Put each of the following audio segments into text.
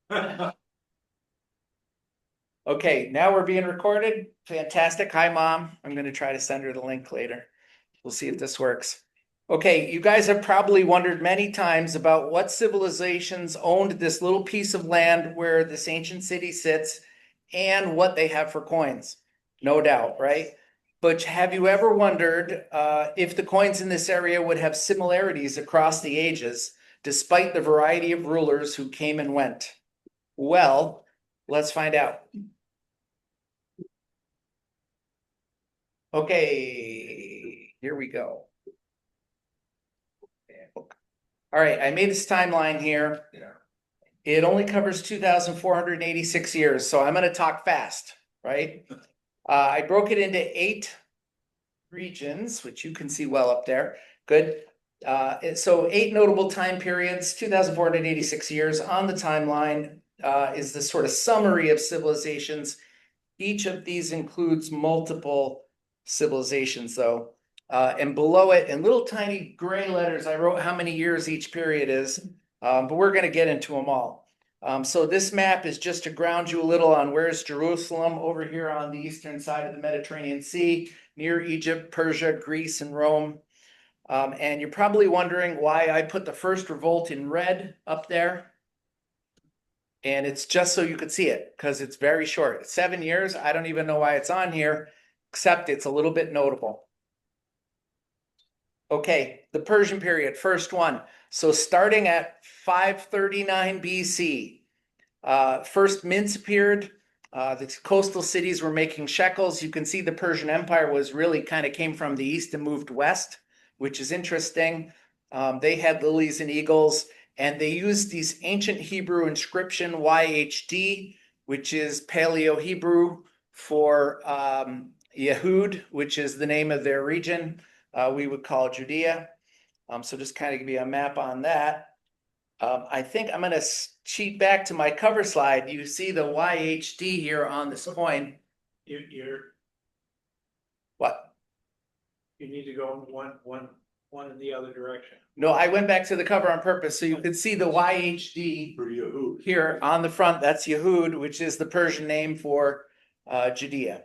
Okay, now we're being recorded. Fantastic. Hi, Mom. I'm going to try to send her the link later. We'll see if this works. Okay, you guys have probably wondered many times about what civilizations owned this little piece of land where this ancient city sits and what they have for coins. No doubt, right? But have you ever wondered if the coins in this area would have similarities across the ages, despite the variety of rulers who came and went? Well, let's find out. Okay, here we go. All right, I made this timeline here. It only covers 2,486 years, so I'm going to talk fast, right? I broke it into 8 regions, which you can see well up there. Good. So 8 notable time periods, 2,486 years on the timeline is the sort of summary of civilizations. Each of these includes multiple civilizations, though. And below it, in little tiny gray letters, I wrote how many years each period is, but we're going to get into them all. So this map is just to ground you a little on where's Jerusalem over here on the eastern side of the Mediterranean Sea, near Egypt, Persia, Greece, and Rome. And you're probably wondering why I put the first revolt in red up there. And it's just so you could see it, because it's very short. 7 years, I don't even know why it's on here, except it's a little bit notable. Okay, the Persian period, first one. So starting at 539 BC, first mints appeared. The coastal cities were making shekels. You can see the Persian Empire was really kind of came from the east and moved west, which is interesting. They had lilies and eagles, and they used these ancient Hebrew inscription YHD, which is Paleo Hebrew for Yehud, which is the name of their region. We would call Judea. So just kind of give you a map on that. I think I'm going to cheat back to my cover slide. You see the YHD here on this coin. What? You need to go one in the other direction. No, I went back to the cover on purpose so you could see the YHD here on the front. That's Yehud, which is the Persian name for Judea.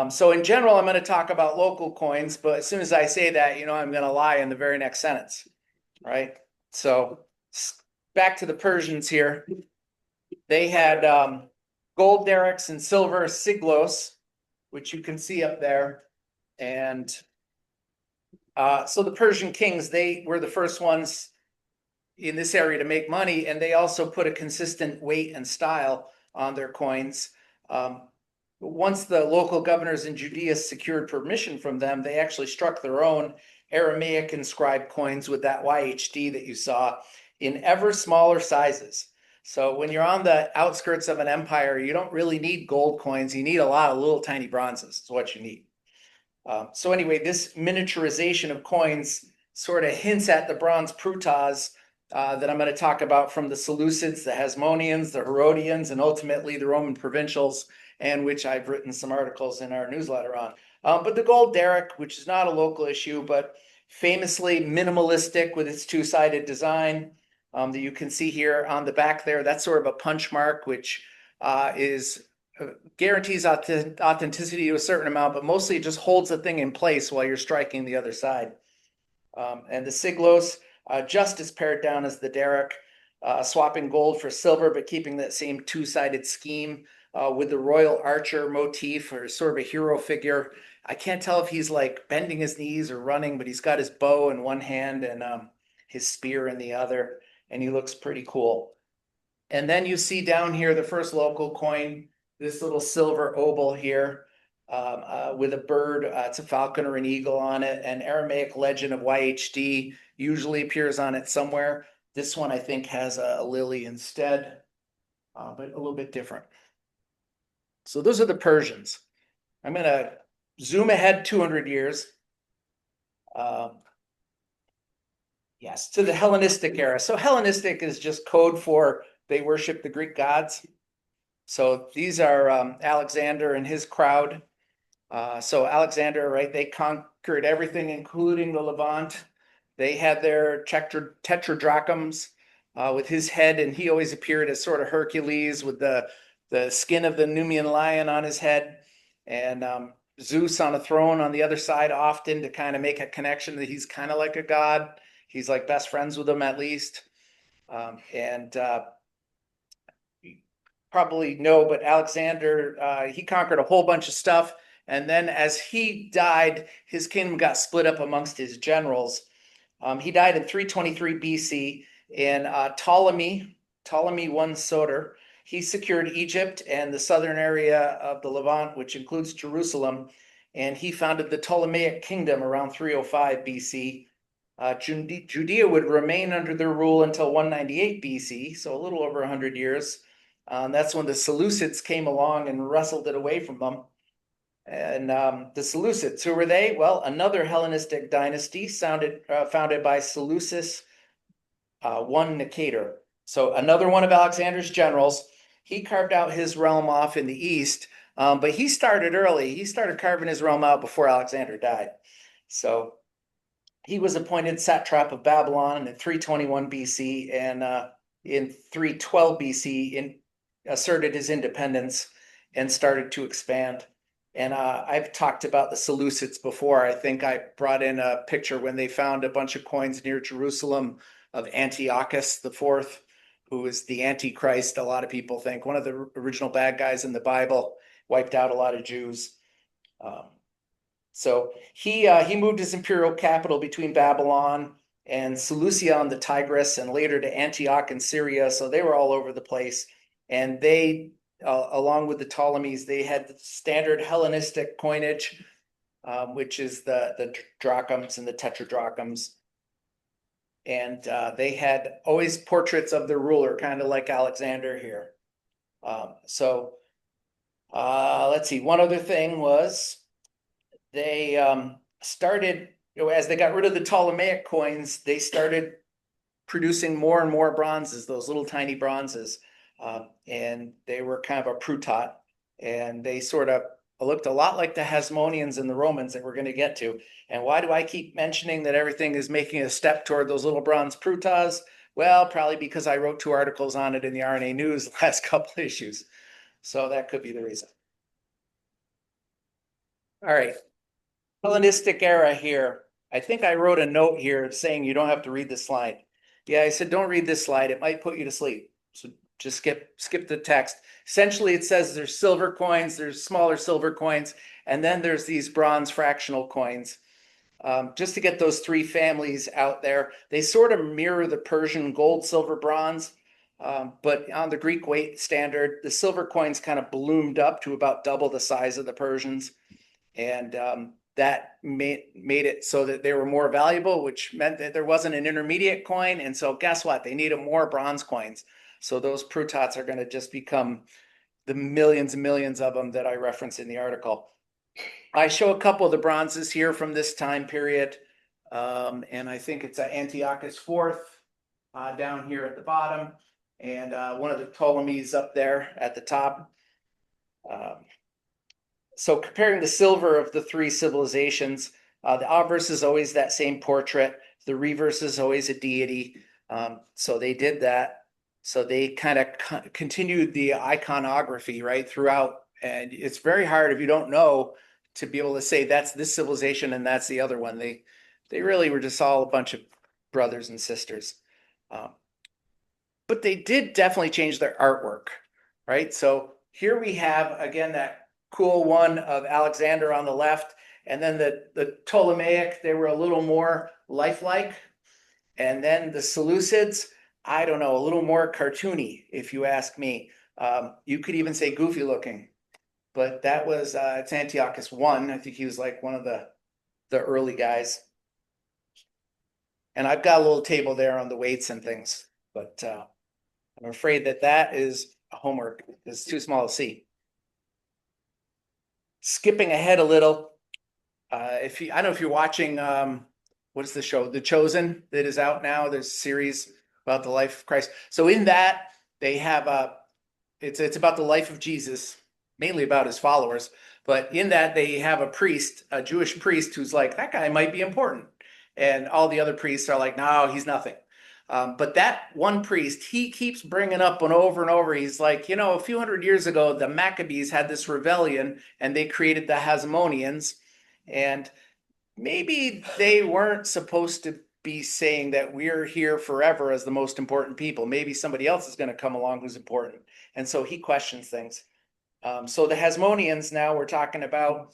So in general, I'm going to talk about local coins, but as soon as I say that, I'm going to lie in the very next sentence, right? So back to the Persians here. They had gold derricks and silver siglos, which you can see up there. And so the Persian kings, they were the first ones in this area to make money, and they also put a consistent weight and style on their coins. Once the local governors in Judea secured permission from them, they actually struck their own Aramaic inscribed coins with that YHD that you saw in ever smaller sizes. So when you're on the outskirts of an empire, you don't really need gold coins. You need a lot of little tiny bronzes. Is what you need. So anyway, this miniaturization of coins sort of hints at the bronze prutas that I'm going to talk about from the Seleucids, the Hasmoneans, the Herodians, and ultimately the Roman provincials, and which I've written some articles in our newsletter on. But the gold derrick, which is not a local issue, but famously minimalistic with its two-sided design that you can see here on the back there, that's sort of a punch mark, which guarantees authenticity to a certain amount, but mostly it just holds the thing in place while you're striking the other side. And the siglos, just as pared down as the derrick, swapping gold for silver, but keeping that same two-sided scheme with the royal archer motif, or sort of a hero figure. I can't tell if he's like bending his knees or running, but he's got his bow in one hand and his spear in the other, and he looks pretty cool. And then you see down here the first local coin, this little silver oval here with a bird. It's a falcon or an eagle on it. An Aramaic legend of YHD usually appears on it somewhere. This one, I think, has a lily instead, but a little bit different. So those are the Persians. I'm going to zoom ahead 200 years. Yes, to the Hellenistic era. So Hellenistic is just code for they worship the Greek gods. So these are Alexander and his crowd. So Alexander, right, they conquered everything, including the Levant. They had their tetradrachms. with his head, and he always appeared as sort of Hercules with the skin of the Numian lion on his head, and Zeus on a throne on the other side, often to kind of make a connection that he's kind of like a god. He's like best friends with him at least. And you probably know, but Alexander, he conquered a whole bunch of stuff. And then as he died, his kingdom got split up amongst his generals. He died in 323 BC, and Ptolemy I Soter, he secured Egypt and the southern area of the Levant, which includes Jerusalem, and he founded the Ptolemaic kingdom around 305 BC. Judea would remain under their rule until 198 BC, so a little over 100 years. That's when the Seleucids came along and wrestled it away from them. And the Seleucids, who were they? Well, another Hellenistic dynasty founded by Seleucus I Nicator. So another one of Alexander's generals. He carved out his realm off in the east, but he started early. He started carving his realm out before Alexander died. So he was appointed satrap of Babylon in 321 BC, and in 312 BC asserted his independence and started to expand. And I've talked about the Seleucids before. I think I brought in a picture when they found a bunch of coins near Jerusalem of Antiochus IV, who is the Antichrist, a lot of people think, one of the original bad guys in the Bible, wiped out a lot of Jews. So he moved his imperial capital between Babylon and Seleucia on the Tigris, and later to Antioch in Syria. So they were all over the place. And they, along with the Ptolemies, they had the standard Hellenistic coinage, which is the drachms and the tetradrachms. And they had always portraits of their ruler, kind of like Alexander here. Let's see. One other thing was they started, as they got rid of the Ptolemaic coins, they started producing more and more bronzes, those little tiny bronzes. And they were kind of a prutat, and they sort of looked a lot like the Hasmoneans and the Romans that we're going to get to. And why do I keep mentioning that everything is making a step toward those little bronze prutas? Well, probably because I wrote 2 articles on it in the RNA News the last couple issues. So that could be the reason. All right. Hellenistic era here. I think I wrote a note here saying you don't have to read this slide. Yeah, I said don't read this slide. It might put you to sleep. So just skip the text. Essentially, it says there's silver coins, there's smaller silver coins, and then there's these bronze fractional coins. Just to get those 3 families out there, they sort of mirror the Persian gold, silver, bronze, but on the Greek weight standard, the silver coins kind of ballooned up to about double the size of the Persians, and that made it so that they were more valuable, which meant that there wasn't an intermediate coin. And so guess what? They needed more bronze coins. So those prutats are going to just become the millions and millions of them that I reference in the article. I show a couple of the bronzes here from this time period. And I think it's Antiochus IV down here at the bottom, and one of the Ptolemies up there at the top. So comparing the silver of the 3 civilizations, the obverse is always that same portrait. The reverse is always a deity. So they did that. So they kind of continued the iconography right throughout. And it's very hard if you don't know to be able to say that's this civilization and that's the other one. They really were just all a bunch of brothers and sisters. But they did definitely change their artwork, right? So here we have, again, that cool one of Alexander on the left, and then the Ptolemaic, they were a little more lifelike. And then the Seleucids, I don't know, a little more cartoony, if you ask me. You could even say goofy looking, but that was, it's Antiochus I. I think he was like one of the early guys. And I've got a little table there on the weights and things, but I'm afraid that is homework. It's too small to see. Skipping ahead a little, I don't know if you're watching, what is the show? The Chosen, that is out now. There's a series about the life of Christ. So in that, they have it's about the life of Jesus, mainly about his followers. But in that, they have a priest, a Jewish priest, who's like, that guy might be important. And all the other priests are like, no, he's nothing. But that one priest, he keeps bringing up and over. He's like, a few hundred years ago, the Maccabees had this rebellion and they created the Hasmoneans. And maybe they weren't supposed to be saying that we're here forever as the most important people. Maybe somebody else is going to come along who's important. And so he questions things. So the Hasmoneans now we're talking about,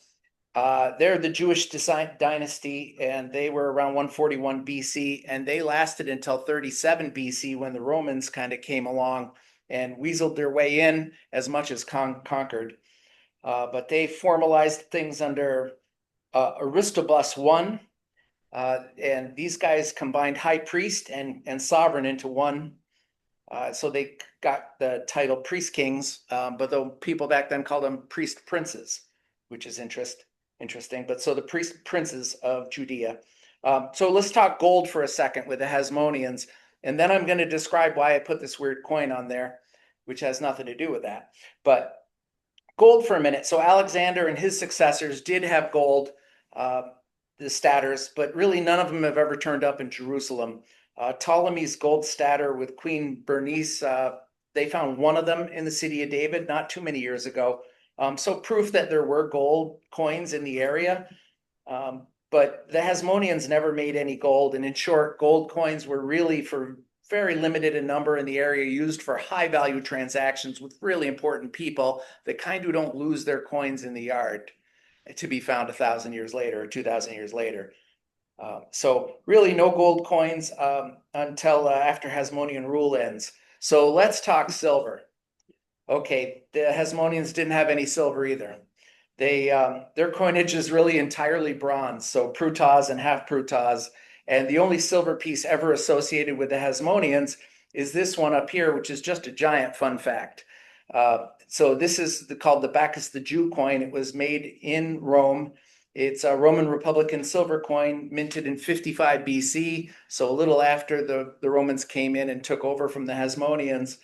they're the Jewish dynasty, and they were around 141 BC, and they lasted until 37 BC when the Romans kind of came along and weaseled their way in as much as conquered. But they formalized things under Aristobulus I, and these guys combined high priest and sovereign into one. So they got the title priest kings, but the people back then called them priest princes, which is interesting. But so the priest princes of Judea. So let's talk gold for a second with the Hasmoneans, and then I'm going to describe why I put this weird coin on there, which has nothing to do with that. But gold for a minute. So Alexander and his successors did have gold, the staters, but really none of them have ever turned up in Jerusalem. Ptolemy's gold stater with Queen Bernice, they found one of them in the city of David not too many years ago. So proof that there were gold coins in the area. But the Hasmoneans never made any gold. And in short, gold coins were really for very limited in number in the area, used for high value transactions with really important people, the kind who don't lose their coins in the yard to be found 1,000 years later or 2,000 years later. So really no gold coins until after Hasmonean rule ends. So let's talk silver. Okay, the Hasmoneans didn't have any silver either. Their coinage is really entirely bronze, so prutas and half prutas. And the only silver piece ever associated with the Hasmoneans is this one up here, which is just a giant fun fact. So this is called the Bacchus the Jew coin. It was made in Rome. It's a Roman Republican silver coin minted in 55 BC, so a little after the Romans came in and took over from the Hasmoneans.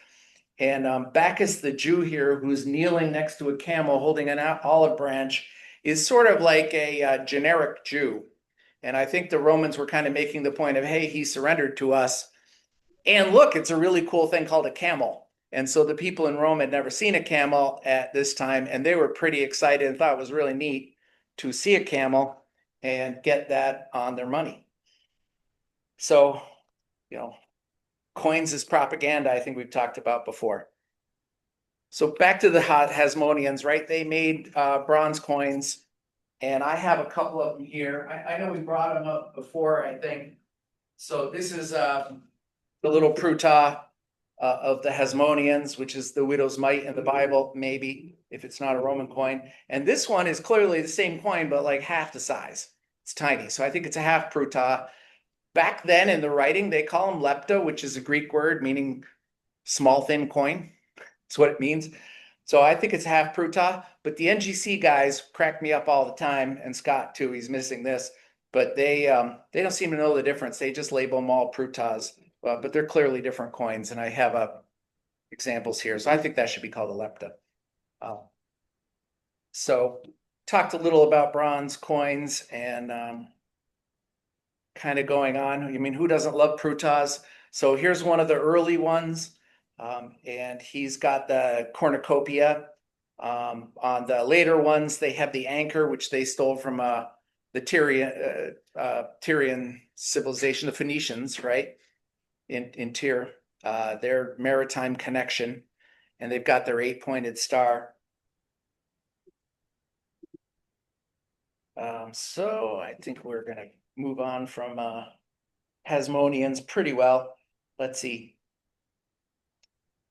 And Bacchus the Jew here, who's kneeling next to a camel holding an olive branch, is sort of like a generic Jew. And I think the Romans were kind of making the point of, hey, he surrendered to us. And look, it's a really cool thing called a camel. And so the people in Rome had never seen a camel at this time, and they were pretty excited and thought it was really neat to see a camel and get that on their money. So, coins as propaganda, I think we've talked about before. So back to the Hasmoneans, right? They made bronze coins, and I have a couple of them here. I know we brought them up before, I think. So this is the little pruta of the Hasmoneans, which is the widow's mite in the Bible, maybe, if it's not a Roman coin. And this one is clearly the same coin, but like half the size. It's tiny. So I think it's a half pruta. Back then in the writing, they call them lepta, which is a Greek word meaning small, thin coin. That's what it means. So I think it's half pruta, but the NGC guys crack me up all the time, and Scott too, he's missing this, but they don't seem to know the difference. They just label them all prutas, but they're clearly different coins, and I have examples here. So I think that should be called a lepta. So talked a little about bronze coins and kind of going on. I mean, who doesn't love prutas? So here's one of the early ones. And he's got the cornucopia. On the later ones, they have the anchor, which they stole from the Tyrian civilization, the Phoenicians, right? In Tyre, their maritime connection. And they've got their 8-pointed star. So I think we're going to move on from Hasmoneans pretty well. Let's see.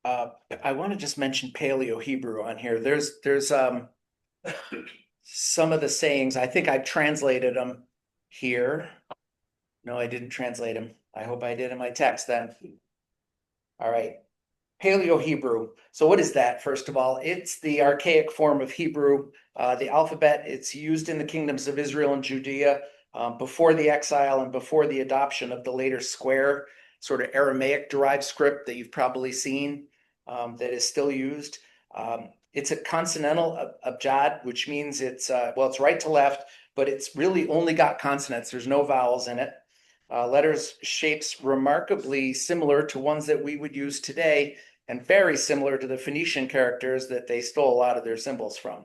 I want to just mention Paleo Hebrew on here. There's some of the sayings. I think I translated them here. No, I didn't translate them. I hope I did in my text then. All right. Paleo Hebrew. So what is that? First of all, it's the archaic form of Hebrew. The alphabet, it's used in the kingdoms of Israel and Judea before the exile and before the adoption of the later square, sort of Aramaic derived script that you've probably seen. That is still used. It's a consonantal abjad, which means it's right to left, but it's really only got consonants. There's no vowels in it. Letters shapes remarkably similar to ones that we would use today, and very similar to the Phoenician characters that they stole a lot of their symbols from.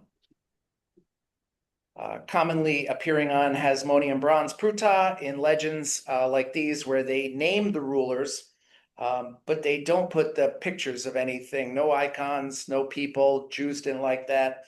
Commonly appearing on Hasmonean bronze pruta in legends like these, where they name the rulers, but they don't put the pictures of anything, no icons, no people. Jews didn't like that.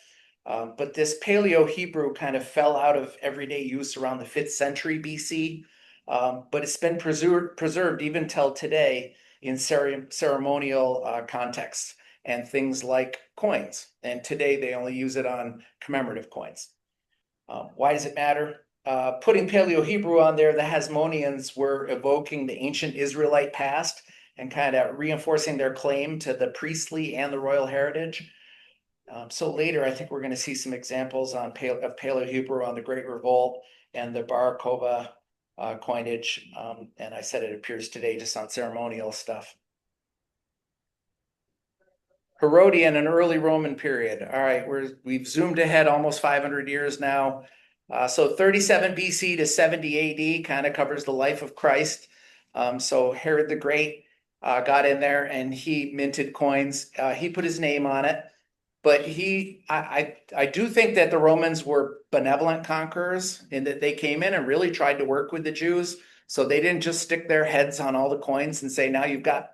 But this Paleo-Hebrew kind of fell out of everyday use around the 5th century BC, but it's been preserved even till today in ceremonial contexts and things like coins. And today they only use it on commemorative coins. Why does it matter? Putting Paleo-Hebrew on there, the Hasmoneans were evoking the ancient Israelite past and kind of reinforcing their claim to the priestly and the royal heritage. So later, I think we're going to see some examples of Paleo-Hebrew on the Great Revolt and the Bar Kokhba coinage. And I said it appears today just on ceremonial stuff. Herodian and early Roman period. All right, we've zoomed ahead almost 500 years now. So 37 BC to 70 AD kind of covers the life of Christ. So Herod the Great got in there and he minted coins. He put his name on it. But I do think that the Romans were benevolent conquerors in that they came in and really tried to work with the Jews. So they didn't just stick their heads on all the coins and say, now you've got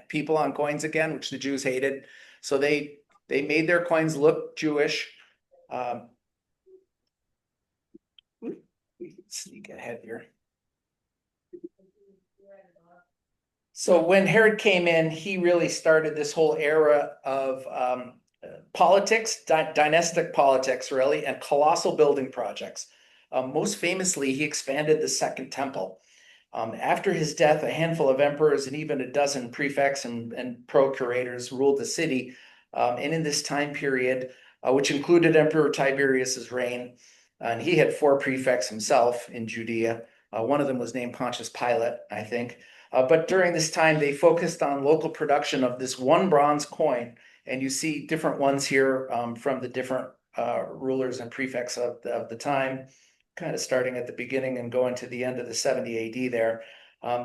people on coins again, which the Jews hated. So they made their coins look Jewish. Sneak ahead here. So when Herod came in, he really started this whole era of politics, dynastic politics, really, and colossal building projects. Most famously, he expanded the Second Temple. After his death, a handful of emperors and even a dozen prefects and procurators ruled the city. And in this time period, which included Emperor Tiberius's reign, and he had 4 prefects himself in Judea. One of them was named Pontius Pilate, I think. But during this time, they focused on local production of this one bronze coin. And you see different ones here from the different rulers and prefects of the time, kind of starting at the beginning and going to the end of the 70 AD there.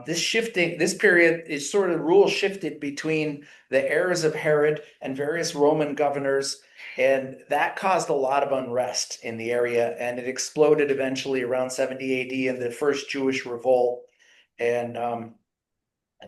This period is sort of rule shifted between the eras of Herod and various Roman governors. And that caused a lot of unrest in the area. And it exploded eventually around 70 AD in the first Jewish revolt. And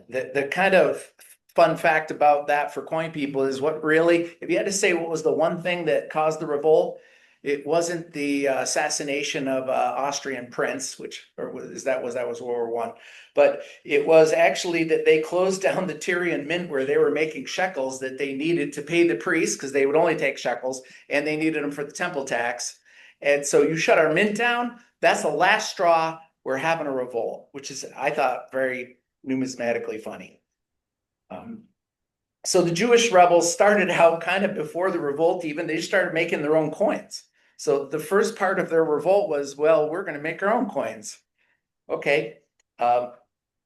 the kind of fun fact about that for coin people is what really, if you had to say what was the one thing that caused the revolt, it wasn't the assassination of Austrian prince, that was World War I, but it was actually that they closed down the Tyrian mint where they were making shekels that they needed to pay the priests because they would only take shekels, and they needed them for the temple tax. And so you shut our mint down. That's the last straw. We're having a revolt, which is, I thought, very numismatically funny. So the Jewish rebels started out kind of before the revolt even. They started making their own coins. So the first part of their revolt was, well, we're going to make our own coins. Okay.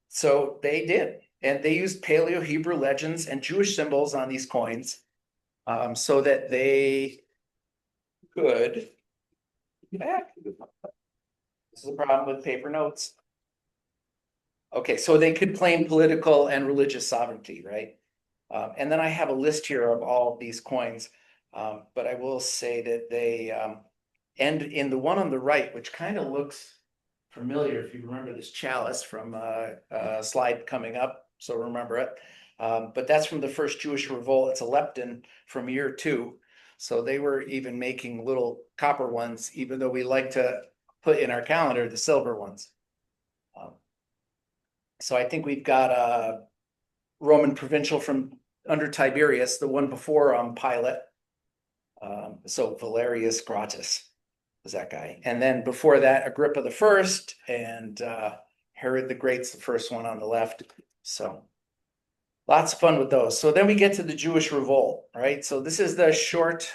So they did. And they used Paleo-Hebrew legends and Jewish symbols on these coins so that they could... This is a problem with paper notes. Okay, so they could claim political and religious sovereignty, right? And then I have a list here of all of these coins, but I will say that they end in the one on the right, which kind of looks familiar if you remember this chalice from a slide coming up, so remember it. But that's from the first Jewish revolt. It's a lepton from year 2. So they were even making little copper ones, even though we like to put in our calendar the silver ones. So I think we've got a Roman provincial from under Tiberius, the one before Pilate. So Valerius Gratus was that guy. And then before that, Agrippa the First and Herod the Great's the first one on the left. So lots of fun with those. So then we get to the Jewish revolt, right? So this is the short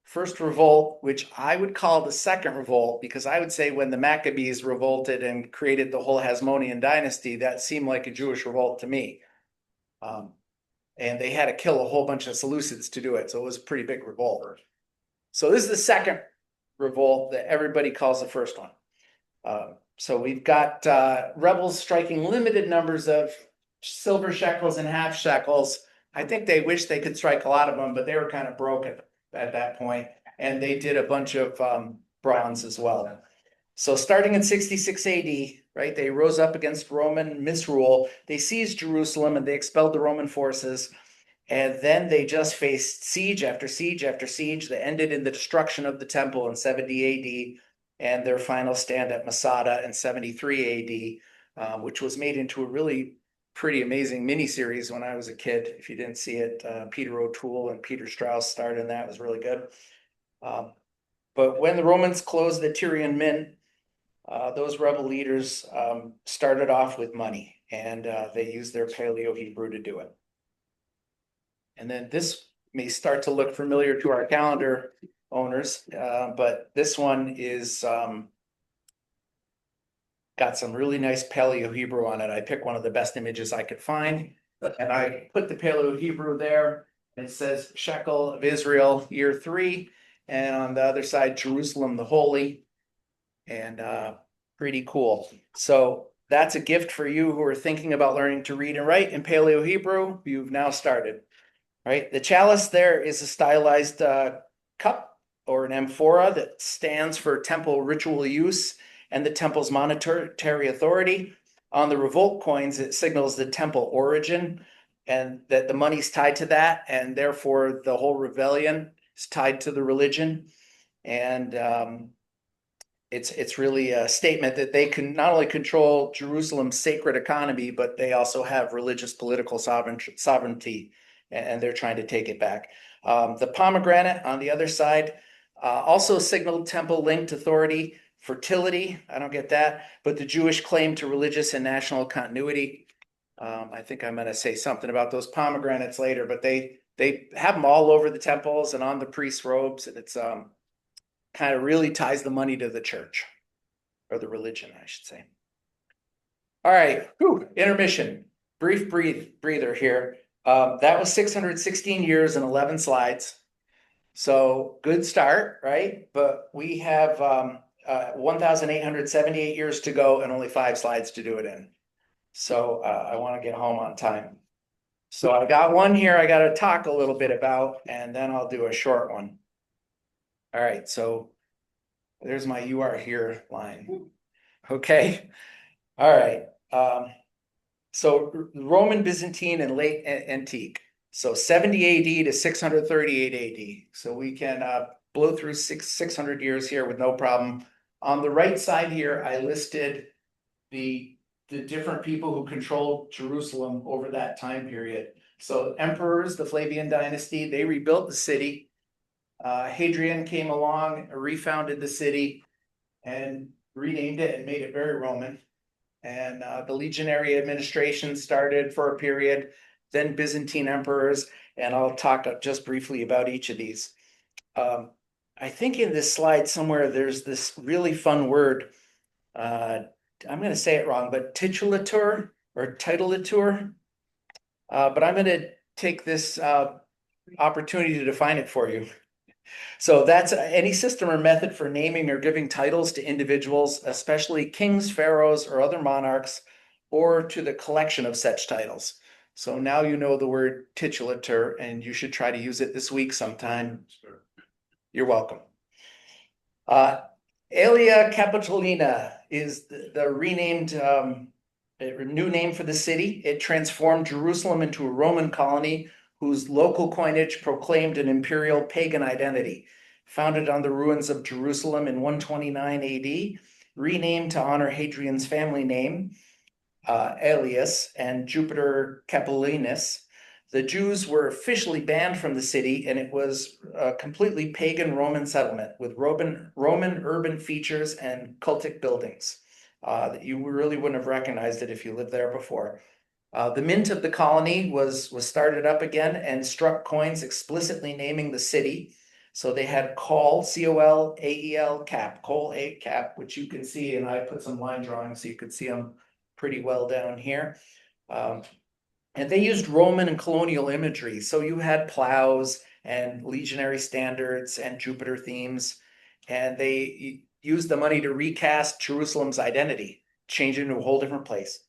first revolt, which I would call the second revolt, because I would say when the Maccabees revolted and created the whole Hasmonean dynasty, that seemed like a Jewish revolt to me. And they had to kill a whole bunch of Seleucids to do it. So it was a pretty big revolt. So this is the second revolt that everybody calls the first one. So we've got rebels striking limited numbers of silver shekels and half shekels. I think they wish they could strike a lot of them, but they were kind of broken at that point. And they did a bunch of bronze as well. So starting in 66 AD, right, they rose up against Roman misrule. They seized Jerusalem and they expelled the Roman forces. And then they just faced siege after siege after siege that ended in the destruction of the temple in 70 AD and their final stand at Masada in 73 AD, which was made into a really pretty amazing miniseries when I was a kid. If you didn't see it, Peter O'Toole and Peter Strauss starred in that. It was really good. But when the Romans closed the Tyrian Mint, those rebel leaders started off with money, and they used their Paleo-Hebrew to do it. And then this may start to look familiar to our calendar owners, but this one is got some really nice Paleo-Hebrew on it. I picked one of the best images I could find, and I put the Paleo-Hebrew there. It says Shekel of Israel, year 3, and on the other side, Jerusalem the Holy, and pretty cool. So that's a gift for you who are thinking about learning to read and write in Paleo-Hebrew. You've now started, right? The chalice there is a stylized cup or an amphora that stands for temple ritual use and the temple's monetary authority. On the revolt coins, it signals the temple origin and that the money's tied to that, and therefore the whole rebellion is tied to the religion. And it's really a statement that they can not only control Jerusalem's sacred economy, but they also have religious political sovereignty, and they're trying to take it back. The pomegranate on the other side also signaled temple linked authority, fertility. I don't get that, but the Jewish claim to religious and national continuity. I think I'm going to say something about those pomegranates later, but they have them all over the temples and on the priests' robes, and it's kind of really ties the money to the church, or the religion, I should say. All right, intermission. Brief breather here. That was 616 years and 11 slides. So good start, right? But we have 1,878 years to go and only 5 slides to do it in. So I want to get home on time. So I got one here I got to talk a little bit about, and then I'll do a short one. All right, so there's my "you are here" line. Okay, all right. So Roman, Byzantine, and late antique. So 70 AD to 638 AD. So we can blow through 600 years here with no problem. On the right side here, I listed the different people who controlled Jerusalem over that time period. So emperors, the Flavian dynasty, they rebuilt the city. Hadrian came along, refounded the city, and renamed it and made it very Roman. And the legionary administration started for a period, then Byzantine emperors, and I'll talk just briefly about each of these. I think in this slide somewhere there's this really fun word. I'm going to say it wrong, but titulatur or titulatur. But I'm going to take this opportunity to define it for you. So that's any system or method for naming or giving titles to individuals, especially kings, pharaohs, or other monarchs, or to the collection of such titles. So now you know the word titulatur, and you should try to use it this week sometime. You're welcome. Aelia Capitolina is the renamed new name for the city. It transformed Jerusalem into a Roman colony whose local coinage proclaimed an imperial pagan identity. Founded on the ruins of Jerusalem in 129 AD, renamed to honor Hadrian's family name, Aelius, and Jupiter Capitolinus. The Jews were officially banned from the city, and it was a completely pagan Roman settlement with Roman urban features and cultic buildings. You really wouldn't have recognized it if you lived there before. The mint of the colony was started up again and struck coins explicitly naming the city. So they had Col, C-O-L-A-E-L, cap, Col A cap, which you can see, and I put some line drawings so you could see them pretty well down here. And they used Roman and colonial imagery. So you had plows and legionary standards and Jupiter themes. And they used the money to recast Jerusalem's identity, change it into a whole different place.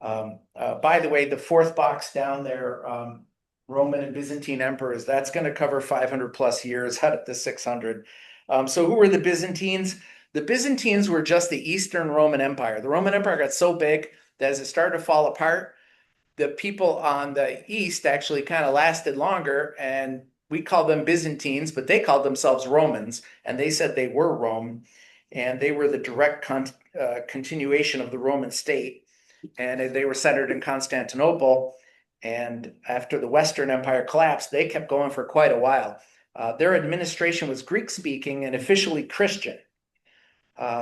By the way, the fourth box down there, Roman and Byzantine emperors, that's going to cover 500 plus years out of the 600. So who were the Byzantines? The Byzantines were just the Eastern Roman Empire. The Roman Empire got so big that as it started to fall apart, the people on the East actually kind of lasted longer, and we call them Byzantines, but they called themselves Romans, and they said they were Rome, and they were the direct continuation of the Roman state, and they were centered in Constantinople. And after the Western Empire collapsed, they kept going for quite a while. Their administration was Greek-speaking and officially Christian.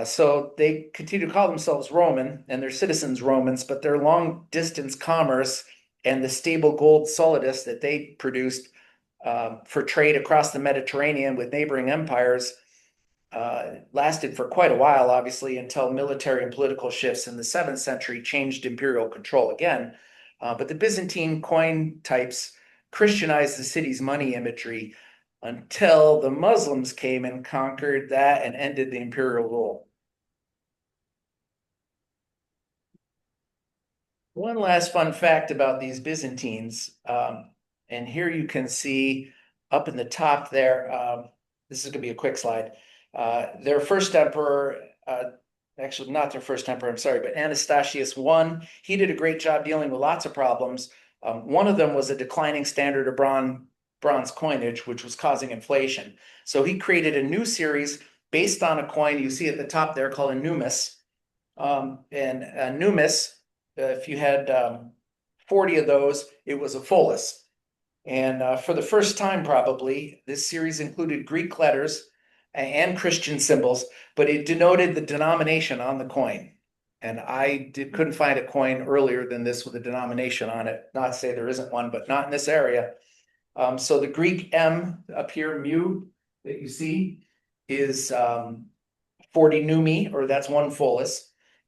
So they continue to call themselves Roman and their citizens Romans, but their long-distance commerce and the stable gold solidus that they produced for trade across the Mediterranean with neighboring empires lasted for quite a while, obviously, until military and political shifts in the 7th century changed imperial control again. But the Byzantine coin types Christianized the city's money imagery until the Muslims came and conquered that and ended the imperial rule. One last fun fact about these Byzantines, and here you can see up in the top there, this is going to be a quick slide. Their first emperor, actually not their first emperor, I'm sorry, but Anastasius I, he did a great job dealing with lots of problems. One of them was a declining standard of bronze coinage, which was causing inflation. So he created a new series based on a coin you see at the top there called a numis. And a numis, if you had 40 of those, it was a follis. And for the first time, probably, this series included Greek letters and Christian symbols, but it denoted the denomination on the coin. And I couldn't find a coin earlier than this with a denomination on it. Not to say there isn't one, but not in this area. So the Greek M up here, mu, that you see, is 40 numi, or that's one follis.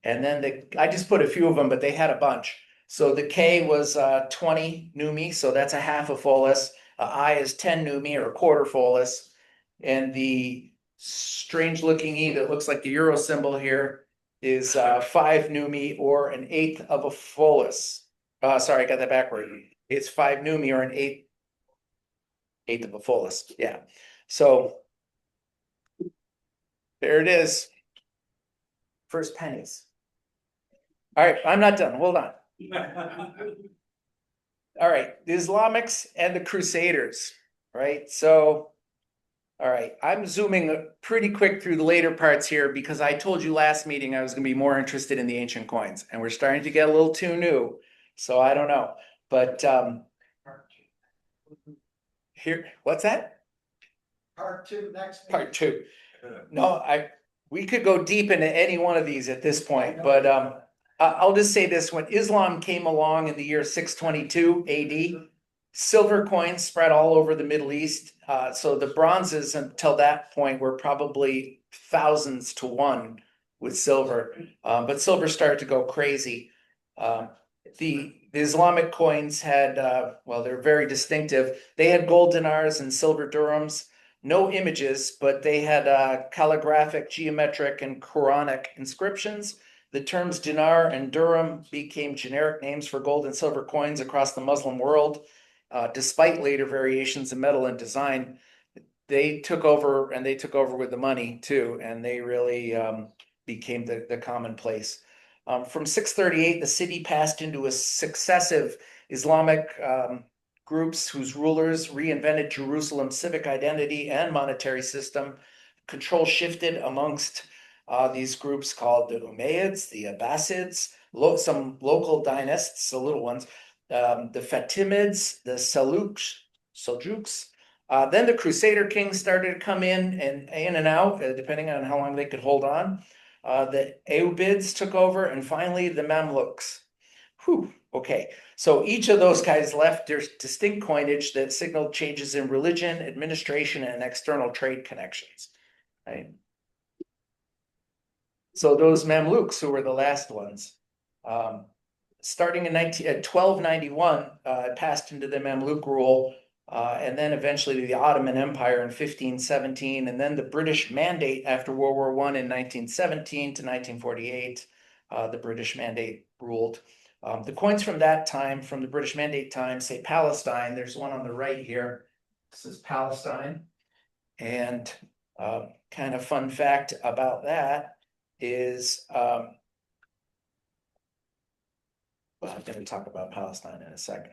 And then I just put a few of them, but they had a bunch. So the K was 20 numi, so that's a half a follis. I is 10 numi, or a quarter follis. And the strange looking E that looks like the euro symbol here is 5 numi, or an eighth of a follis. Sorry, I got that backward. It's 5 numi, or an eighth of a follis. Yeah. So there it is. First pennies. All right, I'm not done. Hold on. All right, the Islamics and the Crusaders, right? So, all right, I'm zooming pretty quick through the later parts here because I told you last meeting I was going to be more interested in the ancient coins, and we're starting to get a little too new. So I don't know, but here, what's that? Part 2 next. Part 2. No, we could go deep into any one of these at this point, but I'll just say this: when Islam came along in the year 622 AD, silver coins spread all over the Middle East. So the bronzes until that point were probably thousands to one with silver, but silver started to go crazy. The Islamic coins had, well, they're very distinctive. They had gold dinars and silver dirhams. No images, but they had calligraphic, geometric, and Quranic inscriptions. The terms dinar and dirham became generic names for gold and silver coins across the Muslim world. Despite later variations in metal and design, they took over, and they took over with the money too, and they really became the commonplace. From 638, the city passed into a successive Islamic groups whose rulers reinvented Jerusalem's civic identity and monetary system. Control shifted amongst these groups called the Umayyads, the Abbasids, some local dynasts, the little ones, the Fatimids, the Seljuks. Then the Crusader kings started to come in and out, depending on how long they could hold on. The Ayyubids took over, and finally the Mamluks. Whew, okay. So each of those guys left their distinct coinage that signaled changes in religion, administration, and external trade connections. Right? So those Mamluks, who were the last ones, starting in 1291, passed into the Mamluk rule. and then eventually the Ottoman Empire in 1517, and then the British Mandate after World War I in 1917 to 1948. The British Mandate ruled. The coins from that time, from the British Mandate time, say Palestine. There's one on the right here. This is Palestine. And kind of fun fact about that is, well, I'm going to talk about Palestine in a second.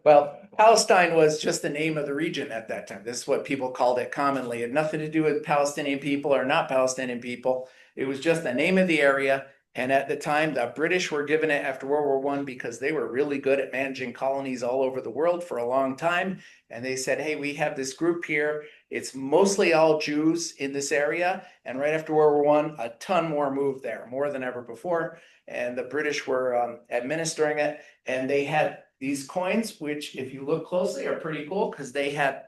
Well, Palestine was just the name of the region at that time. This is what people called it commonly. It had nothing to do with Palestinian people or not Palestinian people. It was just the name of the area. And at the time, the British were given it after World War I because they were really good at managing colonies all over the world for a long time. And they said, hey, we have this group here. It's mostly all Jews in this area. And right after World War I, a ton more moved there, more than ever before. And the British were administering it. And they had these coins, which if you look closely are pretty cool because they had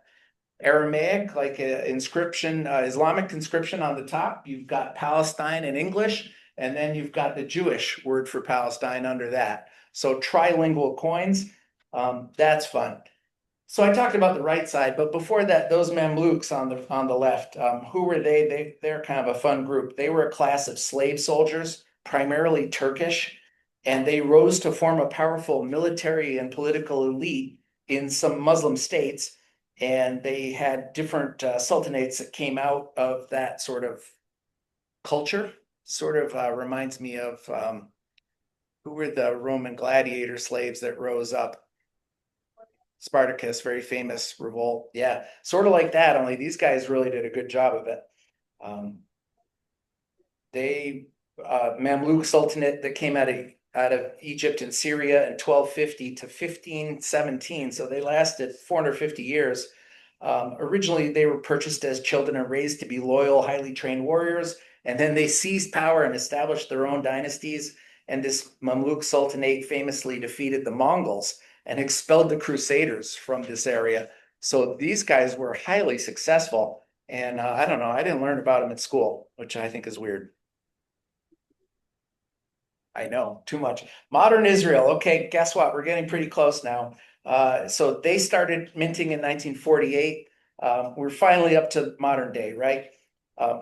Aramaic, like inscription, Islamic inscription on the top. You've got Palestine in English. And then you've got the Jewish word for Palestine under that. So trilingual coins, that's fun. So I talked about the right side, but before that, those Mamluks on the left, who were they? They're kind of a fun group. They were a class of slave soldiers, primarily Turkish, and they rose to form a powerful military and political elite in some Muslim states. And they had different sultanates that came out of that sort of culture. Sort of reminds me of who were the Roman gladiator slaves that rose up? Spartacus, very famous revolt. Yeah, sort of like that, only these guys really did a good job of it. They Mamluk Sultanate that came out of Egypt and Syria in 1250 to 1517, so they lasted 450 years. Originally, they were purchased as children and raised to be loyal, highly trained warriors. And then they seized power and established their own dynasties. And this Mamluk Sultanate famously defeated the Mongols and expelled the Crusaders from this area. So these guys were highly successful. And I don't know, I didn't learn about them at school, which I think is weird. I know, too much. Modern Israel. Okay, guess what? We're getting pretty close now. So they started minting in 1948. We're finally up to modern day, right?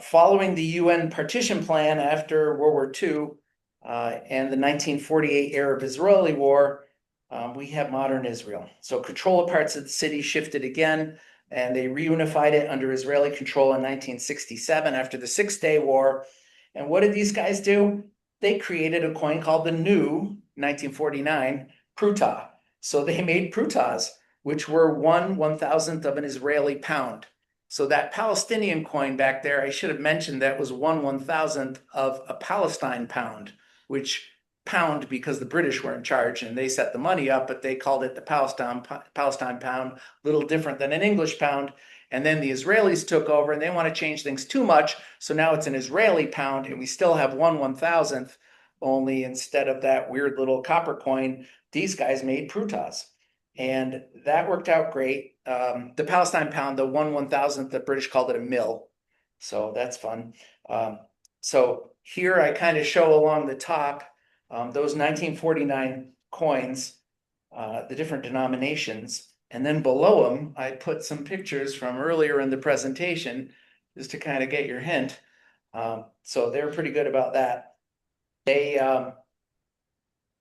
Following the UN partition plan after World War II and the 1948 Arab-Israeli War, we have modern Israel. So control of parts of the city shifted again, and they reunified it under Israeli control in 1967 after the Six-Day War. And what did these guys do? They created a coin called the new 1949 pruta. So they made prutas, which were 1/1000th of an Israeli pound. So that Palestinian coin back there, I should have mentioned that was 1/1000th of a Palestine pound, which pound because the British were in charge and they set the money up, but they called it the Palestine pound, a little different than an English pound. And then the Israelis took over and they want to change things too much. So now it's an Israeli pound and we still have 1/1000th, only instead of that weird little copper coin, these guys made prutas. And that worked out great. The Palestine pound, the 1/1000th, the British called it a mill. So that's fun. So here I kind of show along the top those 1949 coins, the different denominations. And then below them, I put some pictures from earlier in the presentation just to kind of get your hint. So they're pretty good about that.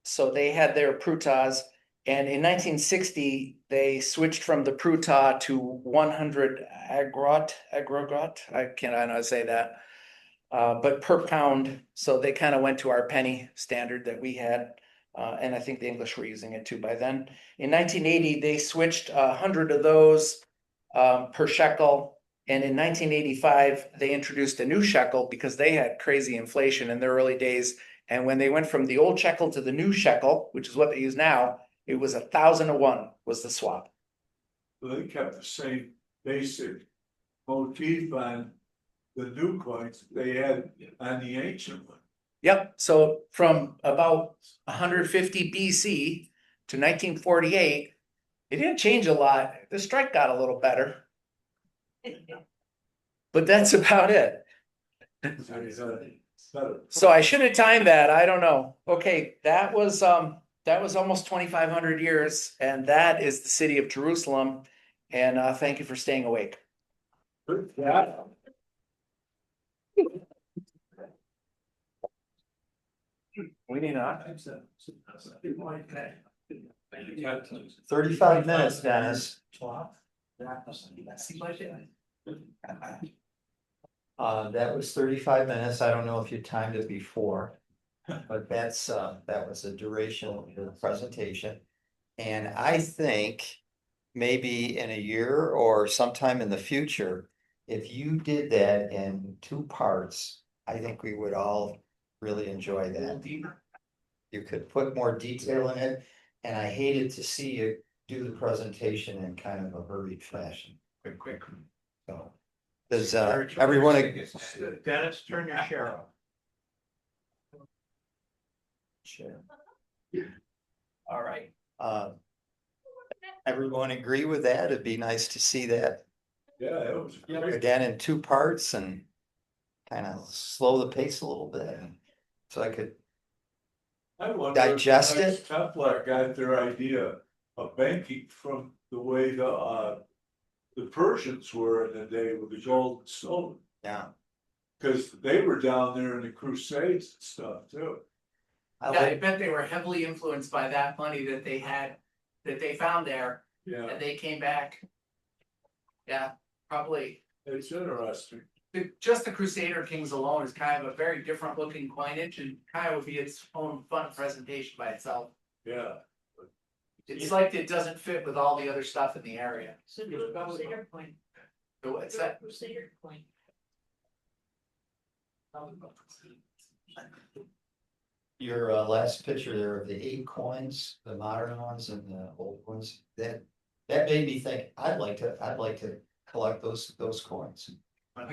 So they had their prutas. And in 1960, they switched from the pruta to 100 agrot. I don't know how to say that, but per pound. So they kind of went to our penny standard that we had. And I think the English were using it too by then. In 1980, they switched 100 of those per shekel. And in 1985, they introduced a new shekel because they had crazy inflation in the early days. And when they went from the old shekel to the new shekel, which is what they use now, it was 1,000 was the swap. They kept the same basic motif on the new coins they had on the ancient one. Yep. So from about 150 BC to 1948, it didn't change a lot. The strike got a little better, but that's about it. So I should have timed that. I don't know. Okay, that was almost 2,500 years, and that is the city of Jerusalem. And thank you for staying awake. Yeah. We need not. 35 minutes, Dennis. That was 35 minutes. I don't know if you timed it before. But that was the duration of the presentation. And I think maybe in a year or sometime in the future, if you did that in 2 parts, I think we would all really enjoy that. You could put more detail in it, and I hated to see you do the presentation in kind of a hurried fashion. Quick. So, does everyone? Dennis, turn your share off. Sure. All right. Everyone agree with that? It'd be nice to see that Yeah, it was great. again in 2 parts and kind of slow the pace a little bit. So I could, I wonder if digest the it. Knights Templar got their idea of banking from the way the Persians were in the day with the gold and silver. yeah. Cause they were down there in the Crusades and stuff too. I Yeah, I like, bet they were heavily influenced by that money that they had, that they found there, Yeah, and they came back. Yeah, probably. it's interesting. Just the Crusader Kings alone is kind of a very different looking coinage and kind of would be its own fun presentation by itself. Yeah. It's like it doesn't fit with all the other stuff in the area. So what's that? your last picture there of the 8 coins, the modern ones and the old ones, that made me think, I'd like to collect those coins. I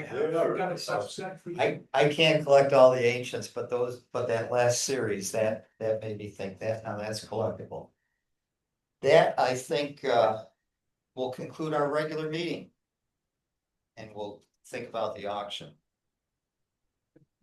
can't collect all the ancients, but that last series, that made me think that now that's collectible. That, I think, will conclude our regular meeting. And we'll think about the auction.